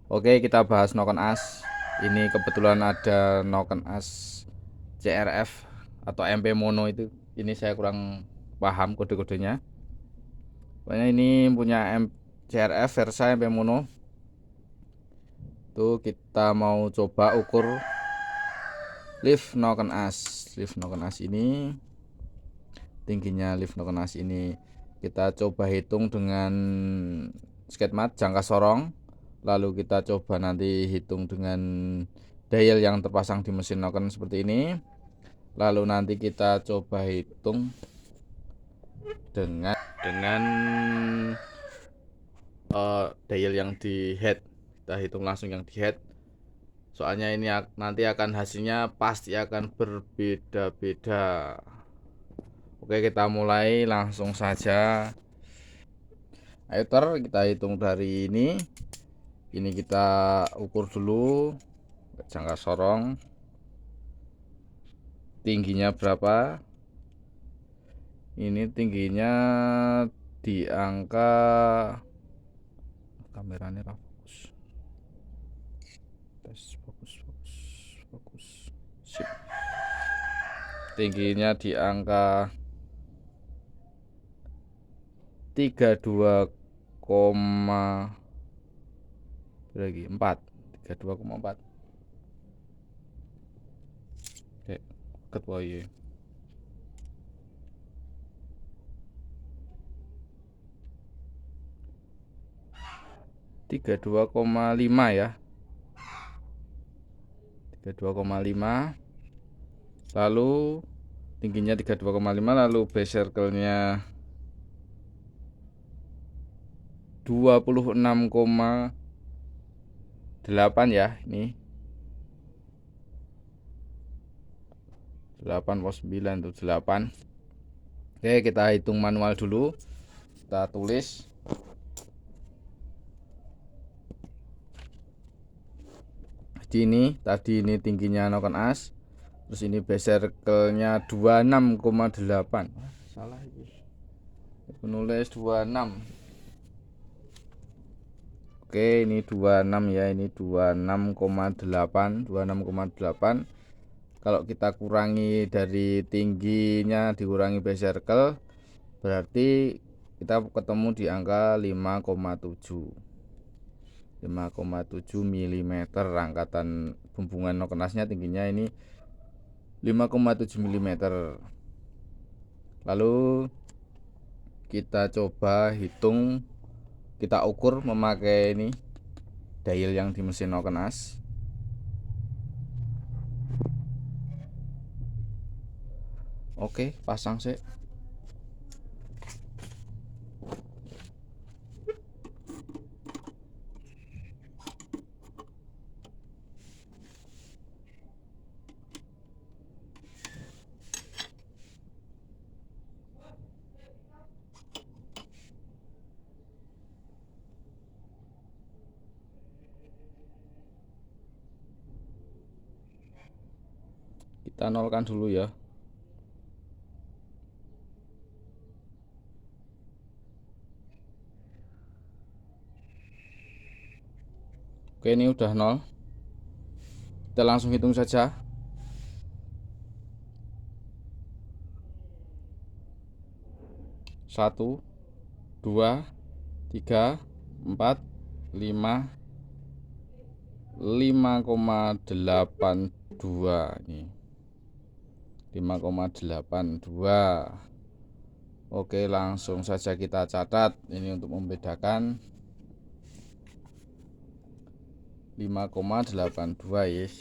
Oke, kita bahas Noken As. Ini kebetulan ada Noken As CRF atau MP mono itu. Ini saya kurang paham kode-kodenya. Pokoknya ini punya CRF Versa MP mono. Tuh kita mau coba ukur lift Noken As. Lift Noken As ini tingginya lift Noken As ini kita coba hitung dengan sketmat jangka sorong. Lalu kita coba nanti hitung dengan dial yang terpasang di mesin Noken seperti ini. Lalu nanti kita coba hitung dengan dial yang di head. Kita hitung langsung yang di head. Soalnya ini nanti akan hasilnya pasti akan berbeda-beda. Oke, kita mulai langsung saja. Ayo kita hitung dari ini. Ini kita ukur dulu jangka sorong. Tingginya berapa? Ini tingginya di angka, kameranya fokus. Tes fokus. Sip. Tingginya di angka 32, lagi 4 32,4. Oke, ketua Y 32,5 ya, 32,5. Lalu tingginya 32,5, lalu base circle-nya 26,8 ya. Ini 8,9 itu 8. Oke, kita hitung manual dulu. Kita tulis. Jadi ini tadi ini tingginya Noken As. Terus ini base circle-nya 26,8. Salah ini. Aku nulis 26. Oke, ini 26 ya, ini 26,8, 26,8. Kalau kita kurangi dari tingginya dikurangi base circle, berarti kita ketemu di angka 5,7 mm. Angkatan bumbungan Noken As-nya tingginya ini 5,7 mm. Lalu kita coba hitung, kita ukur memakai ini dial yang di mesin Noken As. Oke, pasang sih. Kita nolkan dulu ya. Oke, ini udah 0. Kita langsung hitung saja. 1, 2, 3, 4, 5, 5,82 ini. 5,82. Oke, langsung saja kita catat ini untuk membedakan 5,82 yes.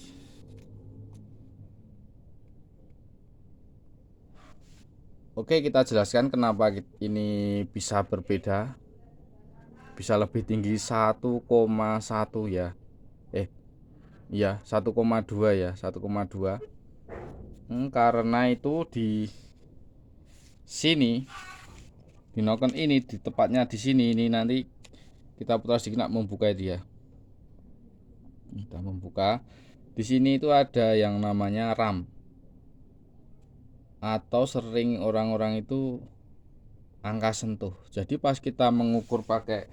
Oke, kita jelaskan kenapa ini bisa berbeda, bisa lebih tinggi 1,1 ya. Iya, 1,2 ya, 1,2. Karena itu di sini di Noken ini, di tepatnya di sini ini, nanti kita putar sedikit membuka dia. Kita membuka. Di sini itu ada yang namanya RAM, atau sering orang-orang itu angka sentuh. Jadi pas kita mengukur pakai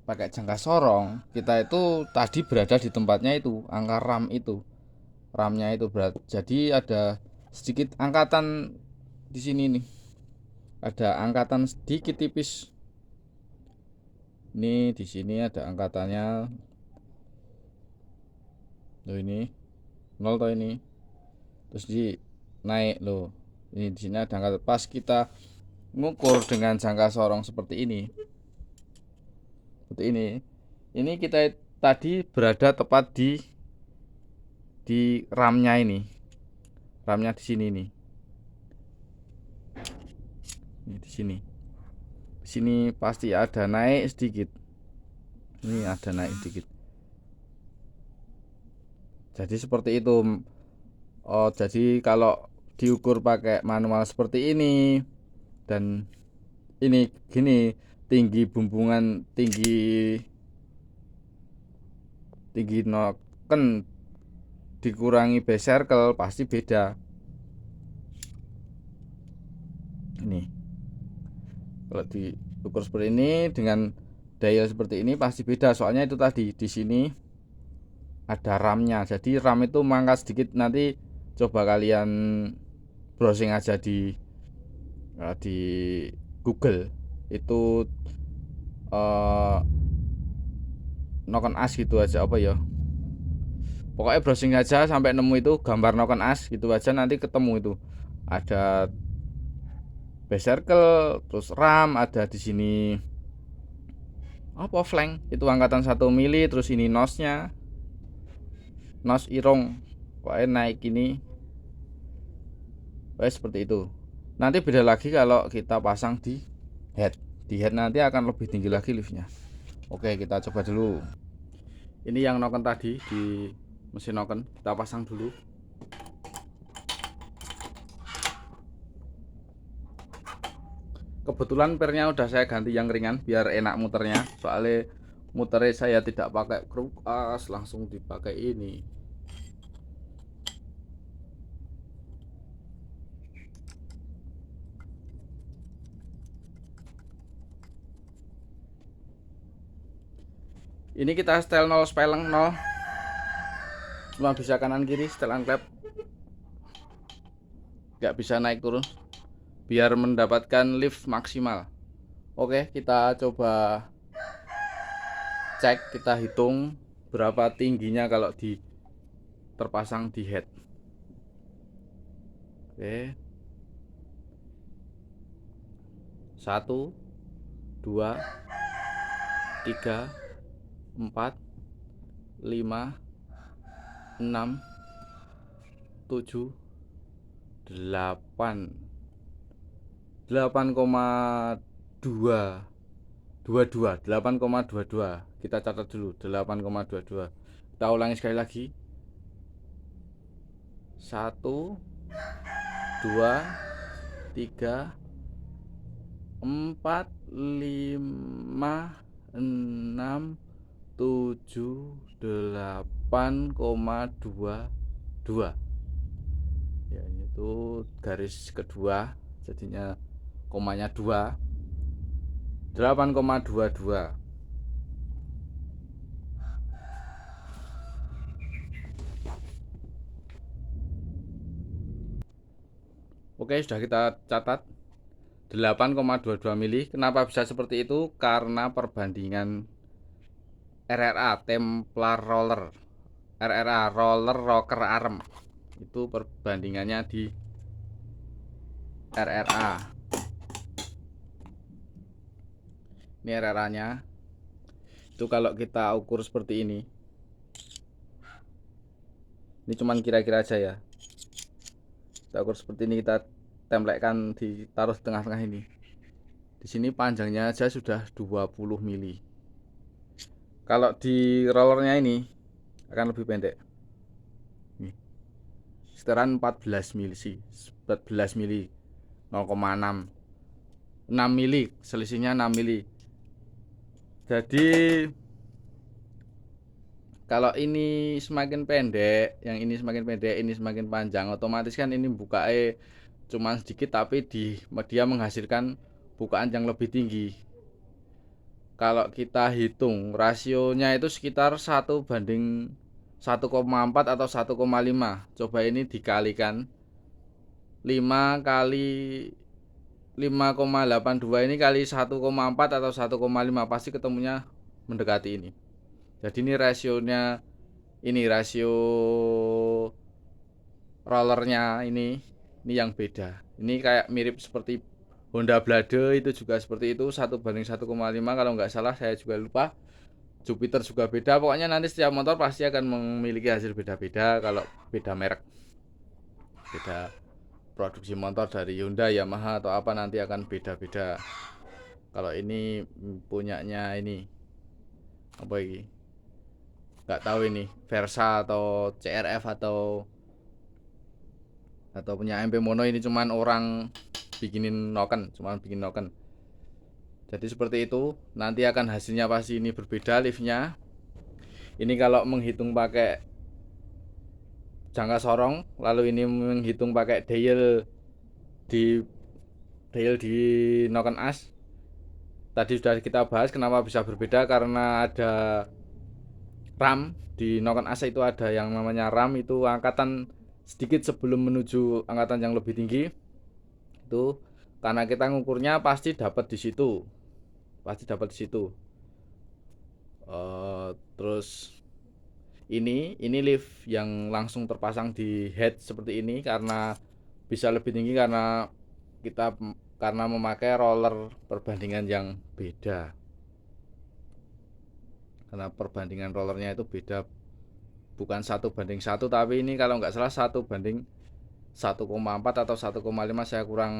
pakai jangka sorong, kita itu tadi berada di tempatnya itu, angka RAM itu, RAM-nya itu berat. Jadi ada sedikit angkatan di sini nih. Ada angkatan sedikit tipis. Ini di sini ada angkatannya. Loh ini 0 toh ini. Terus di naik loh. Ini di sini ada angkatan. Pas kita ngukur dengan jangka sorong seperti ini. Seperti ini. Ini kita tadi berada tepat di RAM-nya ini. RAM-nya di sini nih. Ini di sini. Di sini pasti ada naik sedikit. Ini ada naik sedikit. Jadi seperti itu. Oh, jadi kalau diukur pakai manual seperti ini dan ini gini, tinggi bumbungan tinggi noken dikurangi base circle pasti beda. Ini kalau diukur seperti ini dengan dial seperti ini pasti beda, soalnya itu tadi di sini ada RAM-nya. Jadi RAM itu mangkat sedikit. Nanti coba kalian browsing aja di Google itu Noken As gitu aja, apa ya, pokoknya browsing aja sampai nemu itu gambar Noken As gitu aja, nanti ketemu itu ada base circle, terus RAM ada di sini apa flank itu angkatan 1 mili, terus ini nosnya, nos irong pokoknya naik ini. Seperti itu. Nanti beda lagi kalau kita pasang di head. Di head nanti akan lebih tinggi lagi liftnya. Oke, kita coba dulu. Ini yang noken tadi di mesin noken, kita pasang dulu. Kebetulan pernya udah saya ganti yang ringan biar enak muternya. Soalnya muternya saya tidak pakai kruk as, langsung dipakai ini. Ini kita setel 0 speleng 0. Cuma bisa kanan kiri setelan klep. Gak bisa naik turun biar mendapatkan lift maksimal. Oke, kita coba cek, kita hitung berapa tingginya kalau terpasang di head. Oke. 1 2 3 4 5 6 7 8 8,22 kita catat dulu 8,22. Kita ulangi sekali lagi. 1 2 3 4 5 6 7 8,22. Ya, ini tuh garis kedua, jadinya komanya 2. 8,22. Oke, sudah kita catat 8,22 mili. Kenapa bisa seperti itu? Karena perbandingan RRA Templar Roller, RRA Roller Rocker Arm, itu perbandingannya di RRA. Ini RRA nya itu kalau kita ukur seperti ini cuman kira-kira aja ya, kita ukur seperti ini, kita templekkan, ditaruh tengah-tengah ini. Di sini panjangnya aja sudah 20 mili. Kalau di rollernya ini akan lebih pendek. Nih, sekitaran 14 mili sih, 14 mili, 0,6 mili, selisihnya 6 mili. Jadi kalau ini semakin pendek, yang ini semakin pendek, ini semakin panjang, otomatis kan ini bukae cuma sedikit, tapi dia menghasilkan bukaan yang lebih tinggi. kalau kita hitung rasionya itu sekitar 1:1,4 atau 1,5. Coba ini dikalikan 5 kali 5,82 ini kali 1,4 atau 1,5, pasti ketemunya mendekati ini. Jadi ini rasionya, ini rasio rollernya ini yang beda. Ini kayak mirip seperti Honda Blade, itu juga seperti itu, 1:1,5 kalau nggak salah, saya juga lupa. Jupiter juga beda. Pokoknya nanti setiap motor pasti akan memiliki hasil beda-beda kalau beda merek, beda produksi motor dari Honda, Yamaha atau apa, nanti akan beda-beda. Kalau ini punyanya ini apa ini, nggak tahu ini Versa atau CRF atau punya MP Mono, ini cuman orang bikin noken. Jadi seperti itu, nanti akan hasilnya pasti ini berbeda liftnya. Ini kalau menghitung pakai jangka sorong, lalu ini menghitung pakai dial di noken as. Tadi sudah kita bahas kenapa bisa berbeda, karena ada RAM di noken as, itu ada yang namanya RAM, itu angkatan sedikit sebelum menuju angkatan yang lebih tinggi. Itu karena kita ngukurnya pasti dapat di situ. Terus ini lift yang langsung terpasang di head seperti ini karena bisa lebih tinggi, karena memakai roller perbandingan yang beda. Karena perbandingan rollernya itu beda, bukan 1:1, tapi ini kalau nggak salah 1:1,4 atau 1,5, saya kurang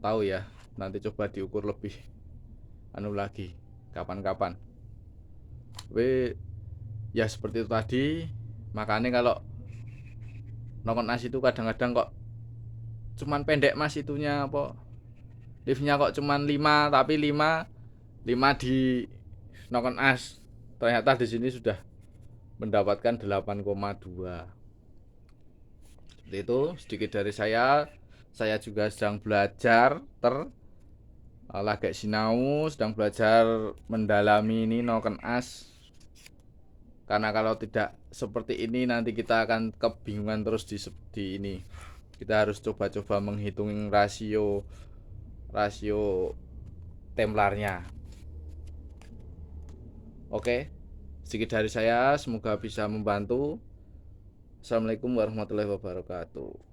tahu ya. Nanti coba diukur lebih lagi kapan-kapan. Ya seperti itu tadi. Makanya kalau noken as itu kadang-kadang kok cuman pendek mas itunya, apa liftnya kok cuman 5, tapi 5 di noken as, ternyata di sini sudah mendapatkan 8,2. Seperti itu sedikit dari saya juga sedang belajar lagek sinau, sedang belajar mendalami ini noken as. Karena kalau tidak seperti ini nanti kita akan kebingungan terus di ini. Kita harus coba-coba menghitung rasio templarnya. Oke, sedikit dari saya, semoga bisa membantu. Assalamualaikum warahmatullahi wabarakatuh.